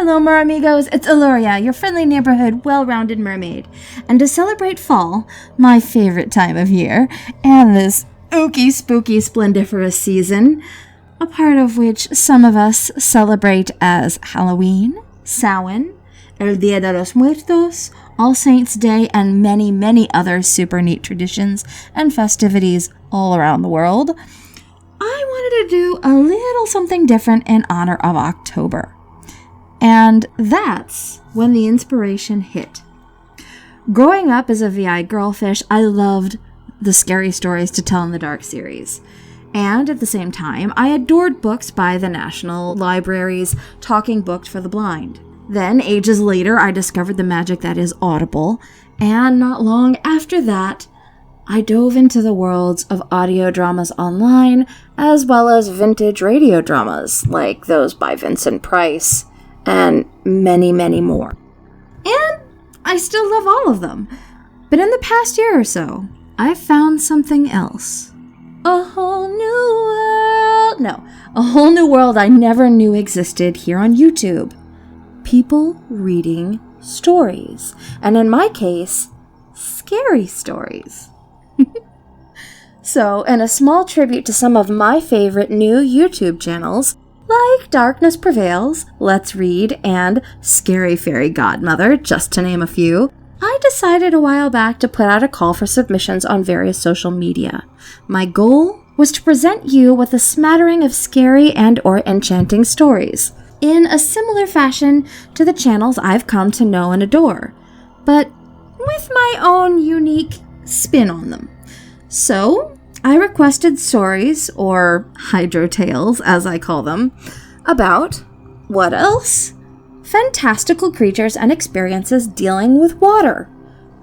Hello, Meramigos, it's Yl'luria, your friendly neighborhood, well-rounded mermaid. And to celebrate fall, my favorite time of year, and this ooky spooky splendiferous season, a part of which some of us celebrate as Halloween, Samhain, El Dia de los Muertos, All Saints' Day, and many, many other super neat traditions and festivities all around the world, I wanted to do a little something different in honor of October. And that's when the inspiration hit. Growing up as a VI girlfish, I loved the Scary Stories to Tell in the Dark series. And at the same time, I adored books by the National Library's Talking Books for the Blind. Then, ages later, I discovered the magic that is Audible, and not long after that, I dove into the worlds of audio dramas online, as well as vintage radio dramas, like those by Vincent Price, and many, many more. And I still love all of them. But in the past year or so, I've found something else. A whole new world I never knew existed here on YouTube. People reading stories. And in my case, scary stories. So, in a small tribute to some of my favorite new YouTube channels, like Darkness Prevails, Let's Read, and Scary Fairy Godmother, just to name a few, I decided a while back to put out a call for submissions on various social media. My goal was to present you with a smattering of scary and or enchanting stories, in a similar fashion to the channels I've come to know and adore, but with my own unique spin on them. So, I requested stories, or HydroTales as I call them, about, what else? Fantastical creatures and experiences dealing with water.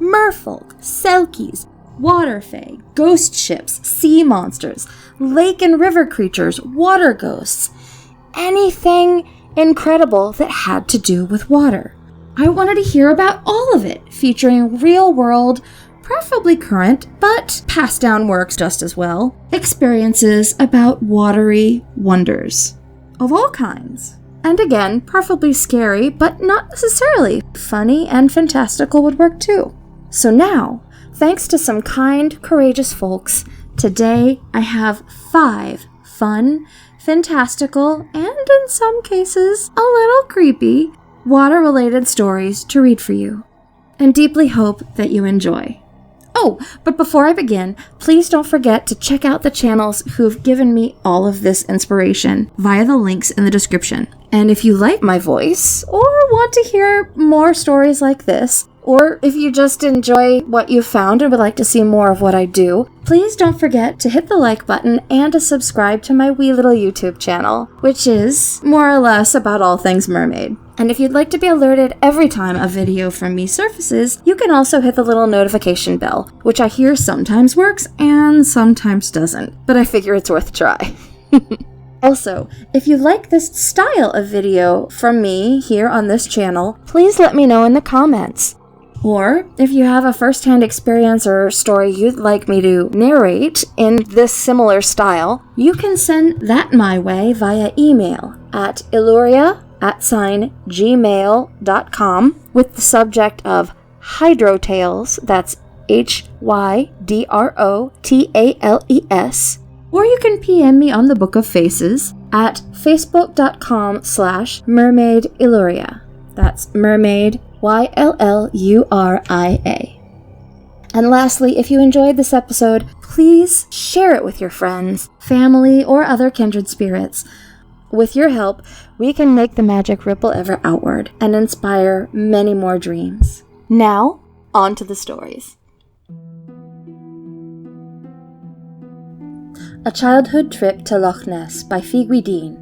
Merfolk, selkies, water fae, ghost ships, sea monsters, lake and river creatures, water ghosts. Anything incredible that had to do with water. I wanted to hear about all of it, featuring real-world, preferably current, but passed-down works just as well, experiences about watery wonders of all kinds. And again, preferably scary, but not necessarily. Funny and fantastical would work too. So now, thanks to some kind, courageous folks, today I have 5 fun, fantastical, and in some cases, a little creepy, water-related stories to read for you, and deeply hope that you enjoy. Oh, but before I begin, please don't forget to check out the channels who've given me all of this inspiration via the links in the description. And if you like my voice, or want to hear more stories like this, or if you just enjoy what you found and would like to see more of what I do, please don't forget to hit the like button and to subscribe to my wee little YouTube channel, which is more or less about all things mermaid. And if you'd like to be alerted every time a video from me surfaces, you can also hit the little notification bell, which I hear sometimes works and sometimes doesn't, but I figure it's worth a try. Also, if you like this style of video from me here on this channel, please let me know in the comments. Or, if you have a first-hand experience or story you'd like me to narrate in this similar style, you can send that my way via email at ylluria@gmail.com with the subject of HydroTales, that's HYDROTALES, or you can PM me on the Book of Faces at facebook.com/mermaid-Yl'luria. That's mermaid, YLLURIA. And lastly, if you enjoyed this episode, please share it with your friends, family, or other kindred spirits. With your help, we can make the magic ripple ever outward and inspire many more dreams. Now, on to the stories. A Childhood Trip to Loch Ness by Fáigái.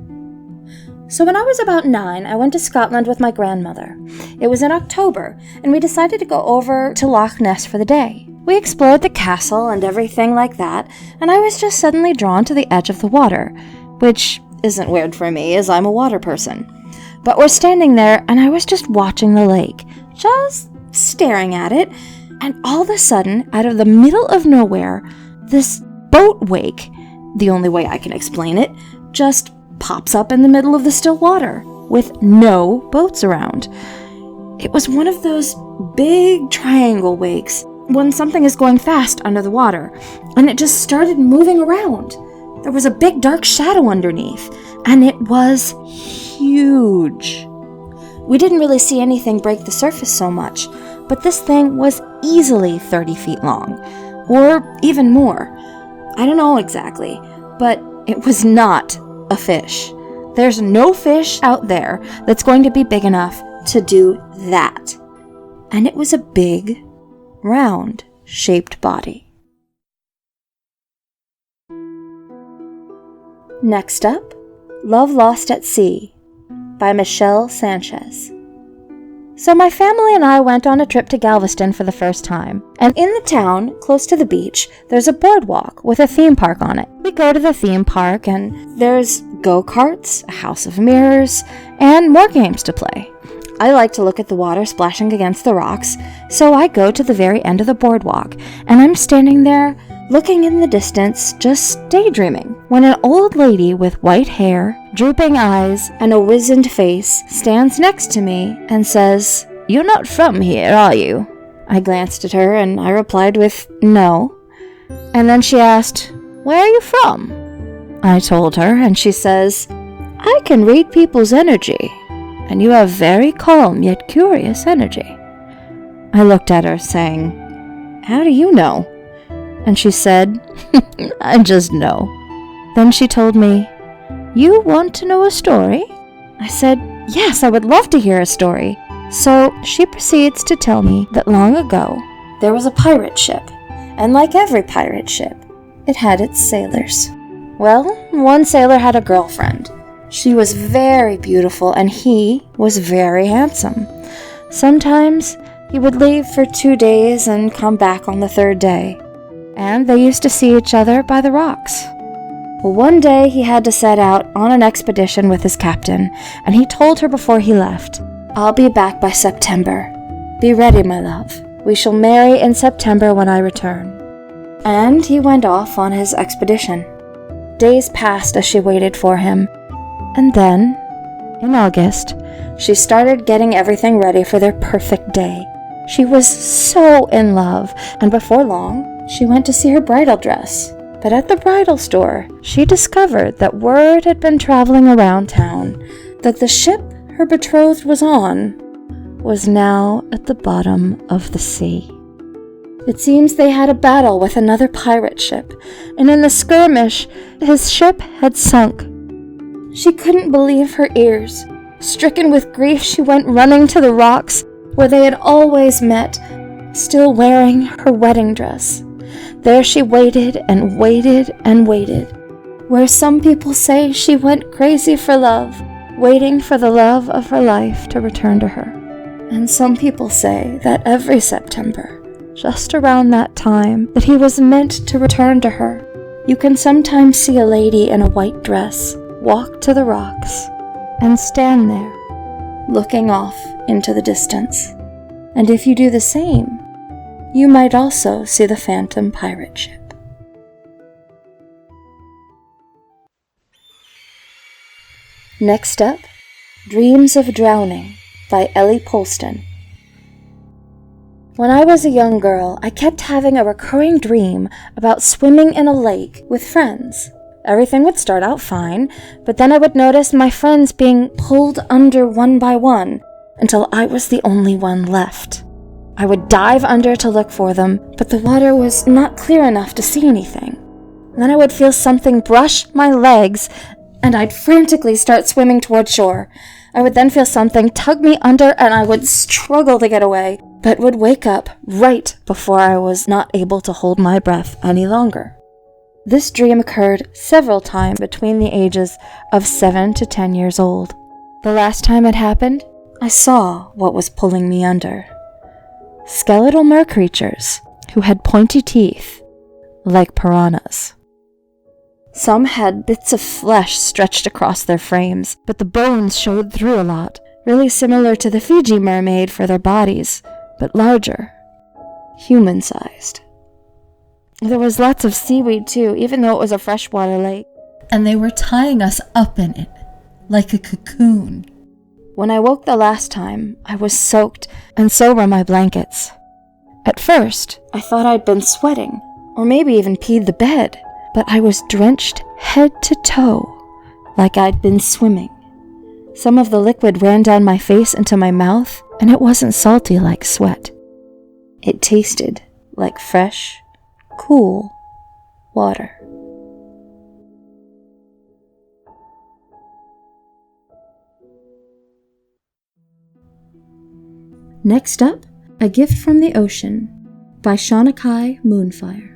So when I was about 9, I went to Scotland with my grandmother. It was in October, and we decided to go over to Loch Ness for the day. We explored the castle and everything like that, and I was just suddenly drawn to the edge of the water, which isn't weird for me, as I'm a water person. But we're standing there, and I was just watching the lake, just staring at it, and all of a sudden, out of the middle of nowhere, this boat wake, the only way I can explain it, just pops up in the middle of the still water. with no boats around. It was one of those big triangle wakes when something is going fast under the water, and it just started moving around. There was a big dark shadow underneath, and it was huge. We didn't really see anything break the surface so much, but this thing was easily 30 feet long, or even more. I don't know exactly, but it was not a fish. There's no fish out there that's going to be big enough to do that. And it was a big, round-shaped body. Next up, Love Lost at Sea by Michelle Sanchez. So my family and I went on a trip to Galveston for the first time, and in the town, close to the beach, there's a boardwalk with a theme park on it. We go to the theme park, and there's go-karts, a house of mirrors, and more games to play. I like to look at the water splashing against the rocks, so I go to the very end of the boardwalk, and I'm standing there looking in the distance, just daydreaming, when an old lady with white hair, drooping eyes, and a wizened face stands next to me and says, "You're not from here, are you?" I glanced at her and I replied with, "No." And then she asked, "Where are you from?" I told her, and she says, "I can read people's energy, and you have very calm yet curious energy." I looked at her, saying, "How do you know?" And she said, "I just know." Then she told me, "You want to know a story?" I said, "Yes, I would love to hear a story." So she proceeds to tell me that long ago, there was a pirate ship, and like every pirate ship, it had its sailors. Well, one sailor had a girlfriend. She was very beautiful, and he was very handsome. Sometimes he would leave for 2 days and come back on the 3rd day. And they used to see each other by the rocks. Well, one day he had to set out on an expedition with his captain, and he told her before he left, "I'll be back by September. Be ready, my love. We shall marry in September when I return." And he went off on his expedition. Days passed as she waited for him, and then, in August, she started getting everything ready for their perfect day. She was so in love, and before long, she went to see her bridal dress. But at the bridal store, she discovered that word had been traveling around town that the ship her betrothed was on was now at the bottom of the sea. It seems they had a battle with another pirate ship, and in the skirmish, his ship had sunk. She couldn't believe her ears. Stricken with grief, she went running to the rocks where they had always met, still wearing her wedding dress. There she waited and waited and waited, where some people say she went crazy for love, waiting for the love of her life to return to her. And some people say that every September, just around that time that he was meant to return to her, you can sometimes see a lady in a white dress walk to the rocks and stand there, looking off into the distance. And if you do the same, you might also see the phantom pirate ship. Next up, Dreams of Drowning by Ellie Polston. When I was a young girl, I kept having a recurring dream about swimming in a lake with friends. Everything would start out fine, but then I would notice my friends being pulled under one by one until I was the only one left. I would dive under to look for them, but the water was not clear enough to see anything. Then I would feel something brush my legs, and I'd frantically start swimming toward shore. I would then feel something tug me under, and I would struggle to get away, but would wake up right before I was not able to hold my breath any longer. This dream occurred several times between the ages of 7 to 10 years old. The last time it happened, I saw what was pulling me under. Skeletal mer creatures who had pointy teeth, like piranhas. Some had bits of flesh stretched across their frames, but the bones showed through a lot, really similar to the Fiji mermaid for their bodies, but larger, human-sized. There was lots of seaweed too, even though it was a freshwater lake, and they were tying us up in it, like a cocoon. When I woke the last time, I was soaked, and so were my blankets. At first, I thought I'd been sweating, or maybe even peed the bed, but I was drenched head to toe, like I'd been swimming. Some of the liquid ran down my face into my mouth, and it wasn't salty like sweat. It tasted like fresh, cool water. Next up, A Gift from the Ocean by Fáigái Moonfire.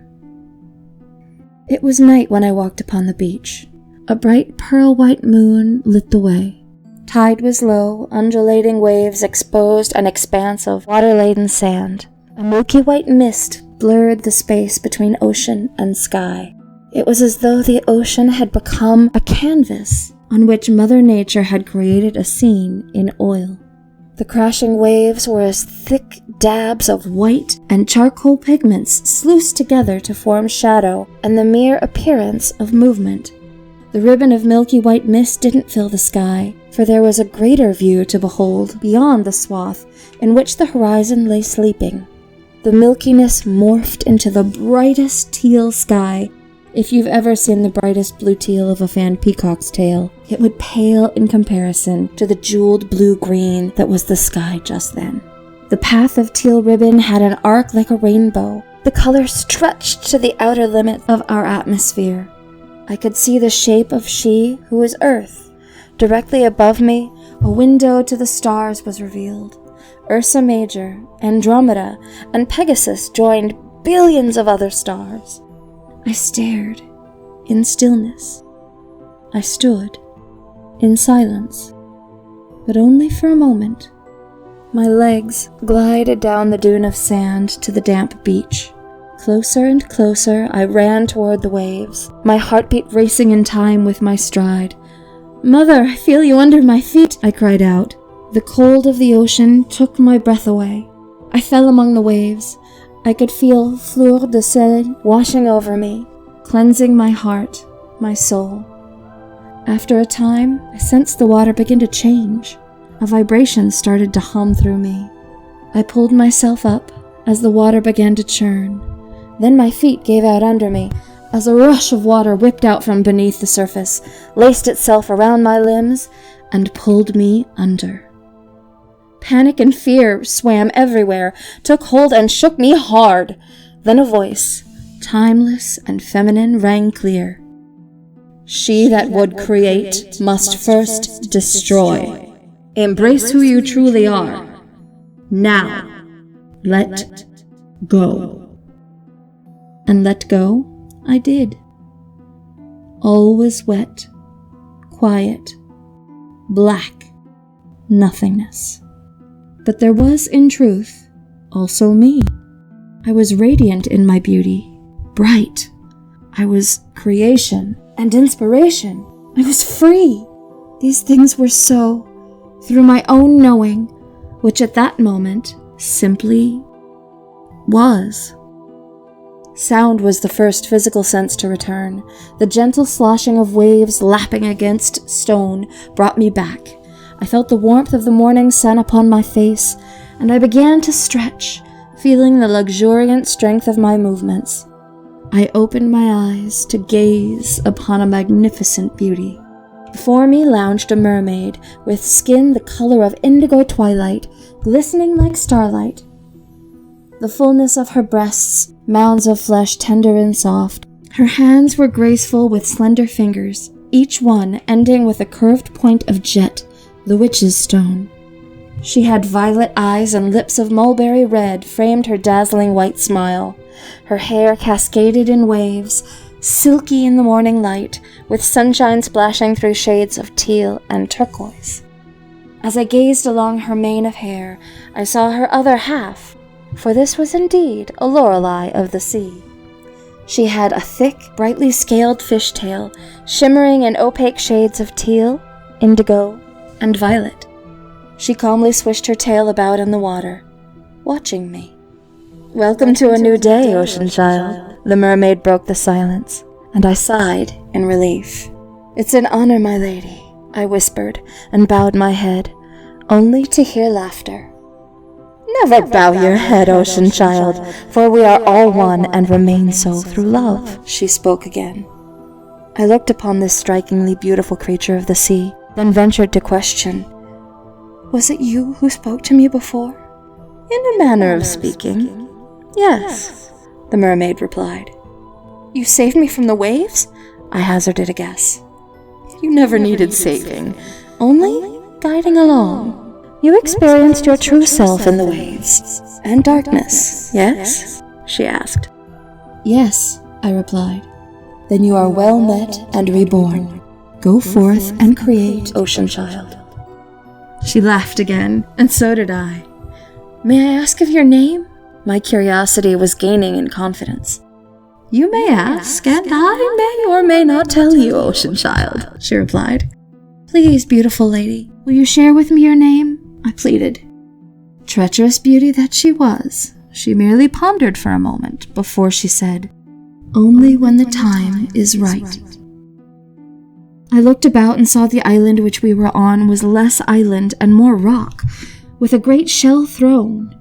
It was night when I walked upon the beach. A bright pearl-white moon lit the way. Tide was low, undulating waves exposed an expanse of water-laden sand. A milky white mist blurred the space between ocean and sky. It was as though the ocean had become a canvas on which Mother Nature had created a scene in oil. The crashing waves were as thick dabs of white and charcoal pigments sluiced together to form shadow and the mere appearance of movement. The ribbon of milky white mist didn't fill the sky, for there was a greater view to behold beyond the swath in which the horizon lay sleeping. The milkiness morphed into the brightest teal sky. If you've ever seen the brightest blue teal of a fan peacock's tail, it would pale in comparison to the jeweled blue-green that was the sky just then. The path of teal ribbon had an arc like a rainbow. The color stretched to the outer limit of our atmosphere. I could see the shape of she who was Earth. Directly above me, a window to the stars was revealed. Ursa Major, Andromeda, and Pegasus joined billions of other stars. I stared in stillness. I stood in silence, but only for a moment. My legs glided down the dune of sand to the damp beach. Closer and closer I ran toward the waves, my heartbeat racing in time with my stride. "Mother, I feel you under my feet," I cried out. The cold of the ocean took my breath away. I fell among the waves. I could feel fleur de sel washing over me, cleansing my heart, my soul. After a time, I sensed the water begin to change. A vibration started to hum through me. I pulled myself up as the water began to churn. Then my feet gave out under me as a rush of water whipped out from beneath the surface, laced itself around my limbs, and pulled me under. Panic and fear swam everywhere, took hold and shook me hard. Then a voice, timeless and feminine, rang clear. "She that would create must first destroy. Embrace who you truly are. Now, let go." And let go I did. All was wet, quiet, black, nothingness. But there was, in truth, also me. I was radiant in my beauty, bright. I was creation and inspiration. I was free. These things were so, through my own knowing, which at that moment simply was. Sound was the first physical sense to return. The gentle sloshing of waves lapping against stone brought me back. I felt the warmth of the morning sun upon my face, and I began to stretch, feeling the luxuriant strength of my movements. I opened my eyes to gaze upon a magnificent beauty. Before me lounged a mermaid, with skin the color of indigo twilight, glistening like starlight. The fullness of her breasts, mounds of flesh tender and soft. Her hands were graceful with slender fingers, each one ending with a curved point of jet, the witch's stone. She had violet eyes and lips of mulberry red framed her dazzling white smile. Her hair cascaded in waves, silky in the morning light, with sunshine splashing through shades of teal and turquoise. As I gazed along her mane of hair, I saw her other half, for this was indeed a Lorelei of the sea. She had a thick, brightly scaled fishtail, shimmering in opaque shades of teal, indigo, and violet. She calmly swished her tail about in the water, watching me. "Welcome to a new day, ocean child," the mermaid broke the silence, and I sighed in relief. "It's an honor, my lady," I whispered and bowed my head. only to hear laughter. Never bow your head, ocean child, for we are all one and remain so through love, she spoke again. I looked upon this strikingly beautiful creature of the sea, then ventured to question, "Was it you who spoke to me before?" "In a manner of speaking, yes," the mermaid replied. "You saved me from the waves?" I hazarded a guess. "You never needed saving, only guiding along. You experienced your true self in the waves and darkness, yes?" she asked. "Yes," I replied. "Then you are well met and reborn. Go forth and create, ocean child." She laughed again, and so did I. "May I ask of your name?" My curiosity was gaining in confidence. "You may ask, and I may or may not tell you, ocean child," she replied. "Please, beautiful lady, will you share with me your name?" I pleaded. Treacherous beauty that she was, she merely pondered for a moment before she said, "Only when the time is right." I looked about and saw the island which we were on was less island and more rock, with a great shell throne.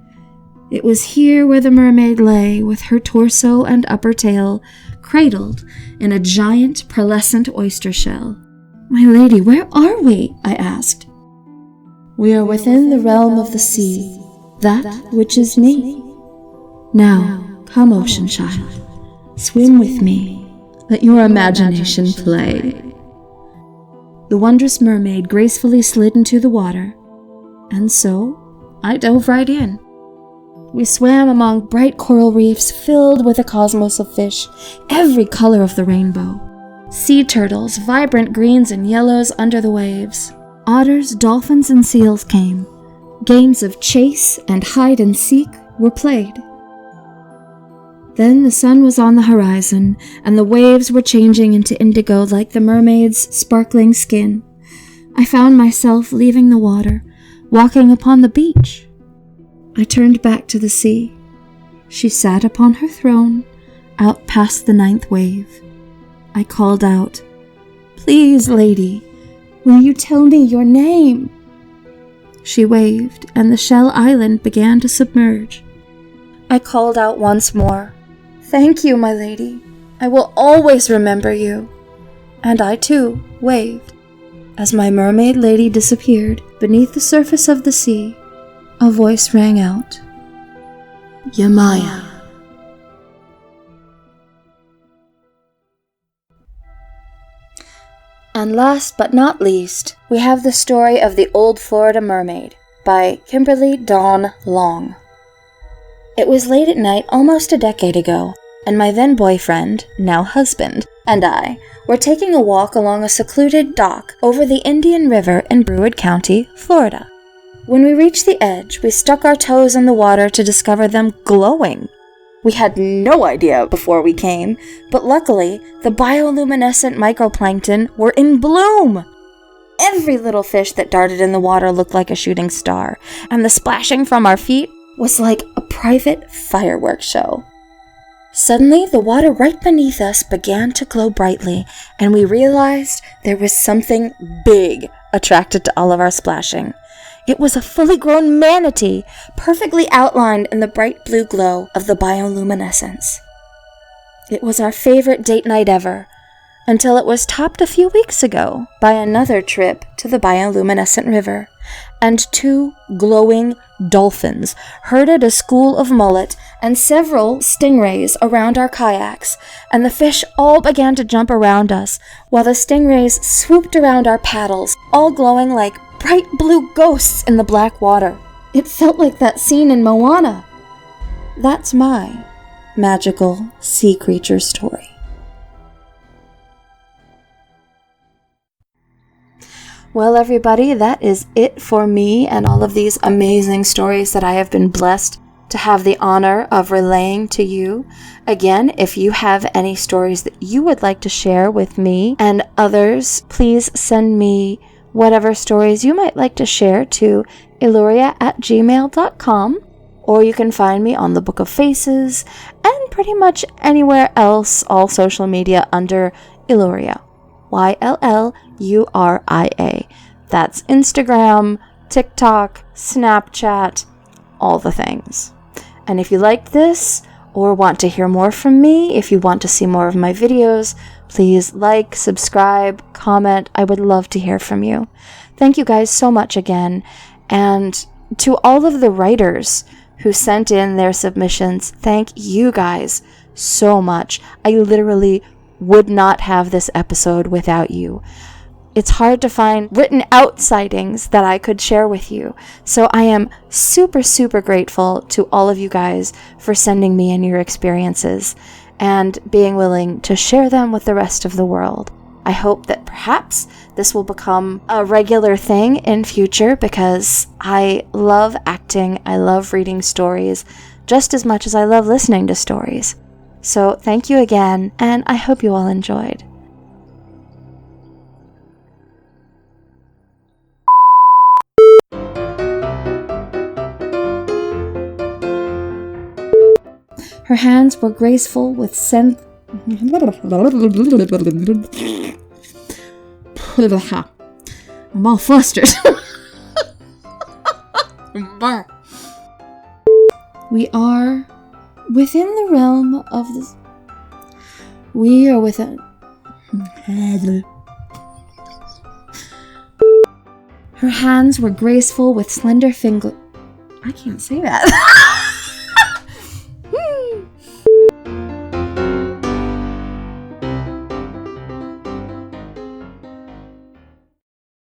It was here where the mermaid lay, with her torso and upper tail cradled in a giant pearlescent oyster shell. "My lady, where are we?" I asked. "We are within the realm of the sea, that which is me. Now, come, ocean child, swim with me. Let your imagination play." The wondrous mermaid gracefully slid into the water, and so I dove right in. We swam among bright coral reefs filled with a cosmos of fish, every color of the rainbow. Sea turtles, vibrant greens and yellows under the waves. Otters, dolphins, and seals came. Games of chase and hide and seek were played. Then the sun was on the horizon, and the waves were changing into indigo like the mermaid's sparkling skin. I found myself leaving the water, walking upon the beach. I turned back to the sea. She sat upon her throne, out past the 9th wave. I called out, "Please, lady, will you tell me your name?" She waved, and the shell island began to submerge. I called out once more, "Thank you, my lady. I will always remember you." And I, too, waved. As my mermaid lady disappeared beneath the surface of the sea, a voice rang out, "Yamaya." And last but not least, we have the story of the Old Florida Mermaid by Kimberlee Dawn Long. It was late at night almost a decade ago, and my then boyfriend, now husband, and I were taking a walk along a secluded dock over the Indian River in Broward County, Florida. When we reached the edge, we stuck our toes in the water to discover them glowing. We had no idea before we came, but luckily, the bioluminescent microplankton were in bloom. Every little fish that darted in the water looked like a shooting star, and the splashing from our feet was like a private fireworks show. Suddenly, the water right beneath us began to glow brightly, and we realized there was something big attracted to all of our splashing. It was a fully grown manatee, perfectly outlined in the bright blue glow of the bioluminescence. It was our favorite date night ever, until it was topped a few weeks ago by another trip to the bioluminescent river, and 2 glowing dolphins herded a school of mullet and several stingrays around our kayaks, and the fish all began to jump around us, while the stingrays swooped around our paddles, all glowing like bright blue ghosts in the black water. It felt like that scene in Moana. That's my magical sea creature story. Well, everybody, that is it for me and all of these amazing stories that I have been blessed to have the honor of relaying to you. Again, if you have any stories that you would like to share with me and others, please send me whatever stories you might like to share to Yl'luria@gmail.com, or you can find me on the Book of Faces and pretty much anywhere else, all social media under Yl'luria. Ylluria. That's Instagram, TikTok, Snapchat, all the things. And if you liked this or want to hear more from me, if you want to see more of my videos, please like, subscribe, comment. I would love to hear from you. Thank you guys so much again. And to all of the writers who sent in their submissions, thank you guys so much. I literally would not have this episode without you. It's hard to find written out sightings that I could share with you. So I am super, super grateful to all of you guys for sending me in your experiences and being willing to share them with the rest of the world. I hope that perhaps this will become a regular thing in future because I love acting, I love reading stories just as much as I love listening to stories. So thank you again, and I hope you all enjoyed. Her hands were graceful with I'm all flustered. We are within the realm of this. We are within. Her hands were graceful with slender finger. I can't say that.